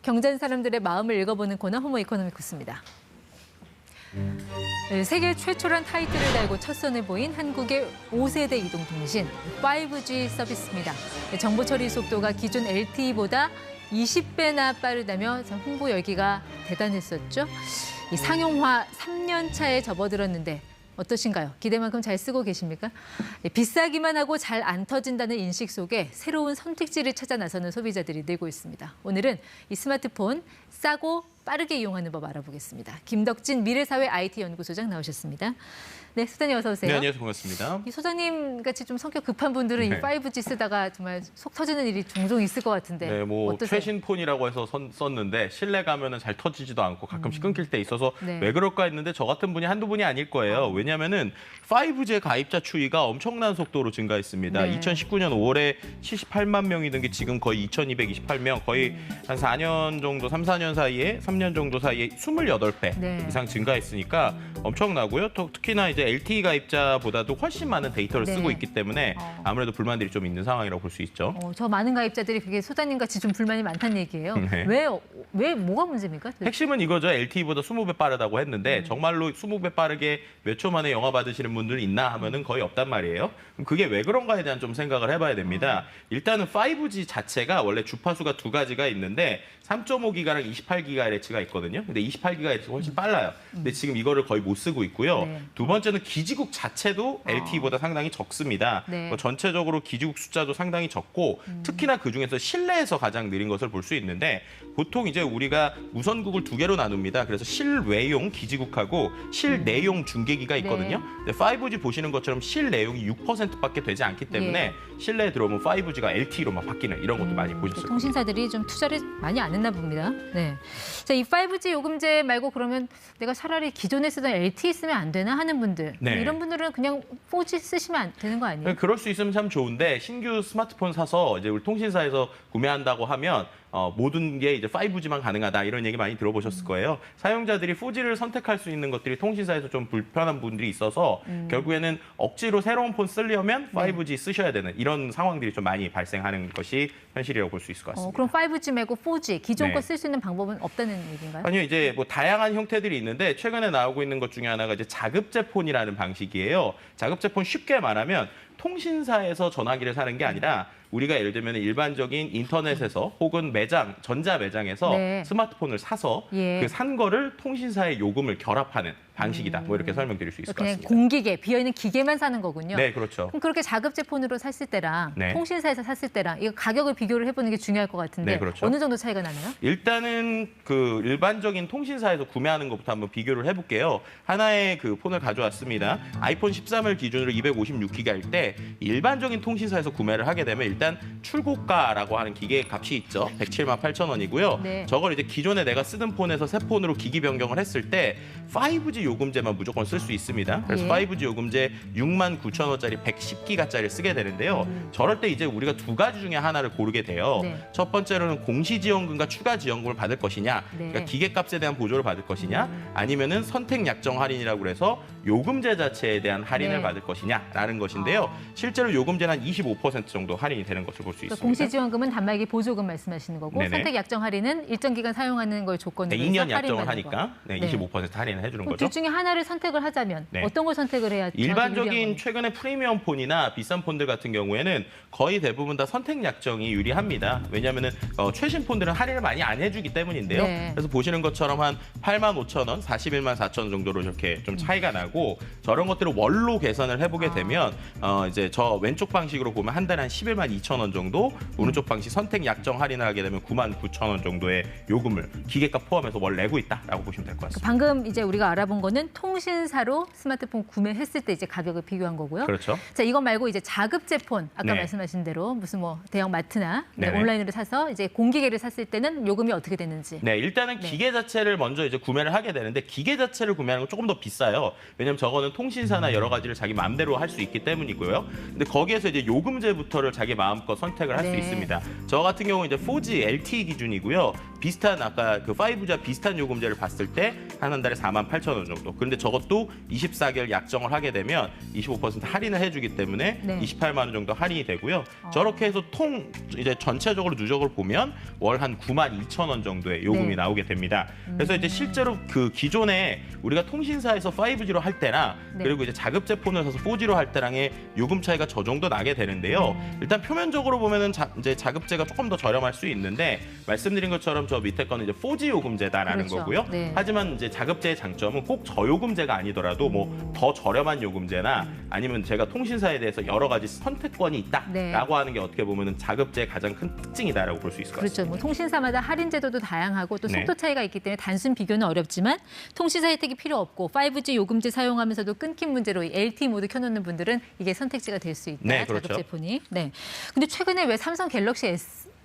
경제하는 사람들의 마음을 읽어보는 코너 호모 이코노미쿠스입니다. 세계 최초란 타이틀을 달고 첫 선을 보인 한국의 5세대 이동통신 5G 서비스입니다. 정보 처리 속도가 기존 LTE보다 20배나 빠르다며 홍보 열기가 대단했었죠. 이 상용화 3년 차에 접어들었는데 어떠신가요? 기대만큼 잘 쓰고 계십니까? 비싸기만 하고 잘 안 터진다는 인식 속에 새로운 선택지를 찾아 나서는 소비자들이 늘고 있습니다. 오늘은 이 스마트폰 싸고 빠르게 이용하는 법 알아보겠습니다. 김덕진 미래사회 IT연구소장 나오셨습니다. 네, 소장님 어서 오세요. 네, 안녕하세요. 반갑습니다. 이 소장님 같이 좀 성격 급한 분들은 네. 이 5G 쓰다가 정말 속 터지는 일이 종종 있을 것 같은데 네, 뭐 어떠세요? 최신 폰이라고 해서 썼는데 실내 가면은 잘 터지지도 않고 가끔씩 끊길 때 있어서 네. 왜 그럴까 했는데 저 같은 분이 한두 분이 아닐 거예요. 왜냐하면은 5G 가입자 추이가 엄청난 속도로 증가했습니다. 네. 2019년 5월에 78만 명이던 게 지금 거의 2,228명, 거의 한 4년 정도, 3, 4년 사이에 3년 정도 사이에 28배 네. 이상 증가했으니까 엄청나고요. 특히나 이제 LTE 가입자보다도 훨씬 많은 데이터를 네. 쓰고 있기 때문에 아무래도 불만들이 좀 있는 상황이라고 볼 수 있죠. 저 많은 가입자들이 그게 소장님 같이 좀 불만이 많다는 얘기예요. 네. 왜 뭐가 문제입니까? 핵심은 이거죠. LTE보다 20배 빠르다고 했는데 정말로 20배 빠르게 몇 초 만에 영화 받으시는 분들 있나 하면은 거의 없단 말이에요. 그럼 그게 왜 그런가에 대한 좀 생각을 해봐야 됩니다. 일단은 5G 자체가 원래 주파수가 두 가지가 있는데 3.5기가랑 28GHz가 있거든요. 근데 28GHz가 훨씬 빨라요. 근데 지금 이거를 거의 못 쓰고 있고요. 네. 두 번째는 기지국 자체도 LTE보다 상당히 적습니다. 네. 전체적으로 기지국 숫자도 상당히 적고 특히나 그중에서 실내에서 가장 느린 것을 볼 수 있는데 보통 이제 우리가 무선국을 두 개로 나눕니다. 그래서 실외용 기지국하고 실내용 중계기가 있거든요. 네. 근데 5G 보시는 것처럼 실내용이 6%밖에 되지 않기 때문에 실내에 들어오면 5G가 LTE로만 바뀌는 이런 것도 많이 보셨을 거예요. 통신사들이 좀 투자를 많이 안 했나 봅니다. 네. 자, 이 5G 요금제 말고 그러면 내가 차라리 기존에 쓰던 LTE 쓰면 안 되나 하는 분들. 네. 이런 분들은 그냥 4G 쓰시면 안 되는 거 아니에요? 그럴 수 있으면 참 좋은데 신규 스마트폰 사서 이제 우리 통신사에서 구매한다고 하면 모든 게 이제 5G만 가능하다 이런 얘기 많이 들어보셨을 거예요. 사용자들이 4G를 선택할 수 있는 것들이 통신사에서 좀 불편한 분들이 있어서 결국에는 억지로 새로운 폰 쓰려면 5G 쓰셔야 되는 이런 상황들이 좀 많이 발생하는 것이 현실이라고 볼 수 있을 것 같습니다. 그럼 5G 말고 4G 기존 네. 거 쓸 수 있는 방법은 없다는 얘기인가요? 아니요, 이제 뭐 다양한 형태들이 있는데 최근에 나오고 있는 것 중에 하나가 이제 자급제 폰이라는 방식이에요. 자급제 폰 쉽게 말하면 통신사에서 전화기를 사는 게 아니라 우리가 예를 들면 일반적인 인터넷에서 혹은 매장, 전자 매장에서 네. 스마트폰을 사서 예. 그 산 거를 통신사의 요금을 결합하는 방식이다. 뭐 이렇게 설명드릴 수 있을 것 그냥 같습니다. 공기계, 비어있는 기계만 사는 거군요. 네, 그렇죠. 그럼 그렇게 자급제 폰으로 샀을 때랑 네. 통신사에서 샀을 때랑 이거 가격을 비교를 해보는 게 중요할 것 같은데 네, 그렇죠. 어느 정도 차이가 나나요? 일단은 그 일반적인 통신사에서 구매하는 것부터 한번 비교를 해볼게요. 하나의 그 폰을 가져왔습니다. 아이폰 13을 기준으로 256기가일 때 일반적인 통신사에서 구매를 하게 되면 일단 출고가라고 하는 기계 값이 있죠. 107만 8천 원이고요. 네. 저걸 이제 기존에 내가 쓰던 폰에서 새 폰으로 기기 변경을 했을 때 5G 요금제만 무조건 쓸 수 있습니다. 그래서 예. 5G 요금제 6만 9천 원짜리 110기가짜리를 쓰게 되는데요. 저럴 때 이제 우리가 두 가지 중에 하나를 고르게 돼요. 네. 첫 번째로는 공시지원금과 추가 지원금을 받을 것이냐, 네. 그러니까 기계값에 대한 보조를 받을 것이냐, 아니면은 선택 약정 할인이라고 그래서 요금제 자체에 대한 할인을 네. 받을 것이냐라는 것인데요. 실제로 요금제는 한 25% 정도 할인이 되는 것을 볼 수 그러니까 있습니다. 공시지원금은 단말기 보조금 말씀하시는 거고 네네. 선택 약정 할인은 일정 기간 사용하는 걸 조건으로 네, 해서 2년 할인 약정을 받는 거. 하니까 네, 25% 할인을 해주는 그럼 거죠. 둘 중에 하나를 선택을 하자면 네. 어떤 걸 선택을 해야 저한테 유리한 일반적인 겁니까? 최근에 프리미엄 폰이나 비싼 폰들 같은 경우에는 거의 대부분 다 선택 약정이 유리합니다. 왜냐하면 최신 폰들은 할인을 많이 안 해주기 때문인데요. 네. 그래서 보시는 것처럼 한 8만 5천 원, 41만 4천 원 정도로 이렇게 좀 차이가 나고 저런 것들을 월로 계산을 해보게 되면 이제 저 왼쪽 방식으로 보면 한 달에 한 11만 2천 원 정도, 오른쪽 방식 선택 약정 할인을 하게 되면 9만 9천 원 정도의 요금을 기계값 포함해서 월 내고 있다라고 보시면 될 것 같습니다. 방금 이제 우리가 알아본 거는 통신사로 스마트폰 구매했을 때 이제 가격을 비교한 거고요. 그렇죠. 자, 이건 말고 이제 자급제 폰 아까 네. 말씀하신 대로 무슨 뭐 대형 마트나 네네. 온라인으로 사서 이제 공기계를 샀을 때는 요금이 어떻게 되는지. 네, 일단은 기계 자체를 먼저 이제 구매를 하게 되는데 기계 자체를 구매하는 건 조금 더 비싸요. 왜냐면 저거는 통신사나 여러 가지를 자기 마음대로 할 수 있기 때문이고요. 근데 거기에서 이제 요금제부터를 자기 마음껏 선택을 할 수 네. 있습니다. 저 같은 경우는 이제 4G LTE 기준이고요. 비슷한 아까 그 5G와 비슷한 요금제를 봤을 때 한 달에 48,000원 정도. 그런데 저것도 24개월 약정을 하게 되면 25% 할인을 해주기 때문에 네. 28만 원 정도 할인이 되고요. 저렇게 해서 이제 전체적으로 누적을 보면 월 한 92,000원 정도의 요금이 네. 나오게 됩니다. 그래서 이제 실제로 그 기존에 우리가 통신사에서 5G로 할 때나 네. 그리고 이제 자급제 폰을 사서 4G로 할 때랑의 요금 차이가 저 정도 나게 되는데요. 일단 표면적으로 보면은 이제 자급제가 조금 더 저렴할 수 있는데 말씀드린 것처럼 저 밑에 거는 이제 4G 요금제다라는 그렇죠. 거고요. 네. 하지만 이제 자급제의 장점은 꼭 저요금제가 아니더라도 뭐 더 저렴한 요금제나 아니면 제가 통신사에 대해서 여러 가지 선택권이 있다라고 네. 하는 게 어떻게 보면은 자급제의 가장 큰 특징이다라고 볼 수 있을 것 같습니다. 그렇죠. 뭐 통신사마다 할인 제도도 다양하고 또 네. 속도 차이가 있기 때문에 단순 비교는 어렵지만 통신사 혜택이 필요 없고 5G 요금제 사용하면서도 끊긴 문제로 이 LTE 모드 켜놓는 분들은 이게 선택지가 될 수 있다. 네, 그렇죠. 자급제 폰이. 네. 근데 최근에 왜 삼성 갤럭시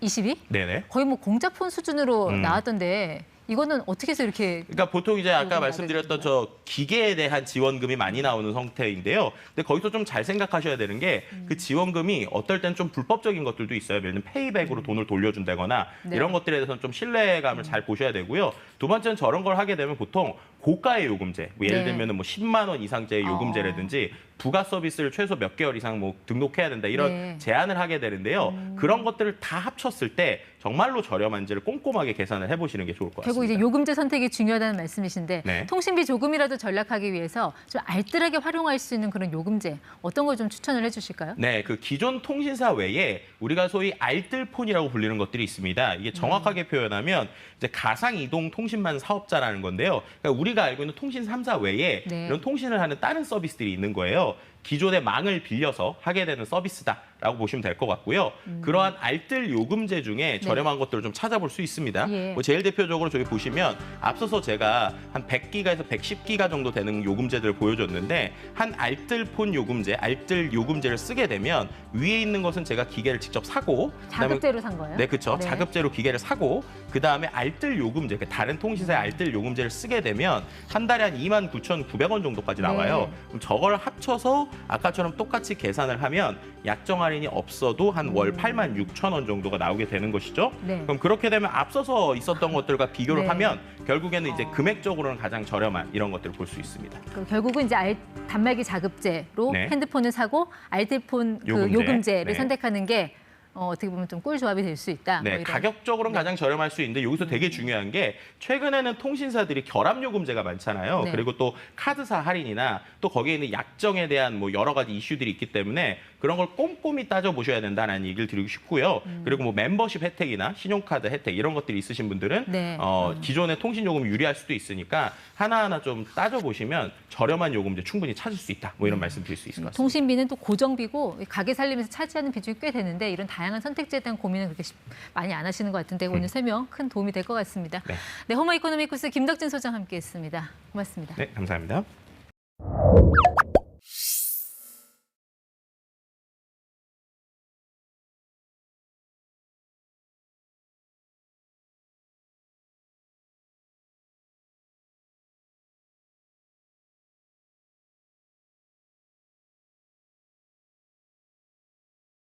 S22 네네. 거의 뭐 공짜폰 수준으로 나왔던데 이거는 어떻게 해서 이렇게 그러니까 보통 이제 아까 요금이 말씀드렸던 저 기계에 대한 지원금이 많이 나오는 형태인데요. 근데 거기서 좀 잘 생각하셔야 되는 게 그 지원금이 어떨 땐 좀 불법적인 것들도 있어요. 예를 들면 페이백으로 돈을 돌려준다거나 네. 이런 것들에 대해서는 좀 신뢰감을 잘 보셔야 되고요. 두 번째는 저런 걸 하게 되면 보통 고가의 요금제, 뭐 예를 네. 들면 뭐 10만 원 이상짜리 요금제라든지 부가 서비스를 최소 몇 개월 이상 뭐 등록해야 된다 이런 네. 제한을 하게 되는데요. 그런 것들을 다 합쳤을 때 정말로 저렴한지를 꼼꼼하게 계산을 해보시는 게 좋을 것 결국 같습니다. 이제 요금제 선택이 중요하다는 말씀이신데 네. 통신비 조금이라도 절약하기 위해서 좀 알뜰하게 활용할 수 있는 그런 요금제 어떤 걸 좀 추천을 해주실까요? 네, 그 기존 통신사 외에 우리가 소위 알뜰폰이라고 불리는 것들이 있습니다. 이게 정확하게 표현하면 이제 가상 이동 통신망 사업자라는 건데요. 그러니까 우리가 알고 있는 통신 3사 외에 네. 이런 통신을 하는 다른 서비스들이 있는 거예요. 기존의 망을 빌려서 하게 되는 서비스다라고 보시면 될 것 같고요. 그러한 알뜰 요금제 중에 저렴한 것들을 좀 찾아볼 수 있습니다. 예. 뭐 제일 대표적으로 저기 보시면 앞서서 제가 한 100기가에서 110기가 정도 되는 요금제들을 보여줬는데 한 알뜰폰 요금제, 알뜰 요금제를 쓰게 되면 위에 있는 것은 제가 기계를 직접 사고 그다음에 자급제로 산 거예요? 네, 그렇죠. 네. 자급제로 기계를 사고 그다음에 알뜰 요금제, 그러니까 다른 통신사의 알뜰 요금제를 쓰게 되면 한 달에 한 29,900원 정도까지 나와요. 네. 그럼 저걸 합쳐서 아까처럼 똑같이 계산을 하면 약정 할인이 없어도 한 월 86,000원 정도가 나오게 되는 것이죠. 네. 그럼 그렇게 되면 앞서서 있었던 것들과 비교를 네. 하면 결국에는 이제 금액적으로는 가장 저렴한 이런 것들을 볼 수 있습니다. 결국은 이제 단말기 자급제로 네. 핸드폰을 사고 알뜰폰 그 요금제. 요금제를 네. 선택하는 게 어떻게 보면 좀 꿀 조합이 될 수 있다. 네, 뭐 이런. 가격적으로는 가장 저렴할 수 있는데 여기서 되게 중요한 게 최근에는 통신사들이 결합 요금제가 많잖아요. 네. 그리고 또 카드사 할인이나 또 거기에 있는 약정에 대한 뭐 여러 가지 이슈들이 있기 때문에 그런 걸 꼼꼼히 따져보셔야 된다는 얘기를 드리고 싶고요. 그리고 뭐 멤버십 혜택이나 신용카드 혜택 이런 것들이 있으신 분들은 네. 기존의 통신 요금이 유리할 수도 있으니까 하나하나 좀 따져보시면 저렴한 요금제 충분히 찾을 수 있다. 뭐 이런 말씀 드릴 수 있을 것 같습니다. 통신비는 또 고정비고 가게 살림에서 차지하는 비중이 꽤 되는데 이런 다양한 선택지에 대한 고민은 그렇게 많이 안 하시는 것 같은데 오늘 설명 큰 도움이 될 것 같습니다. 네. 네, 호모 이코노미쿠스 김덕진 소장 함께했습니다. 고맙습니다. 네, 감사합니다.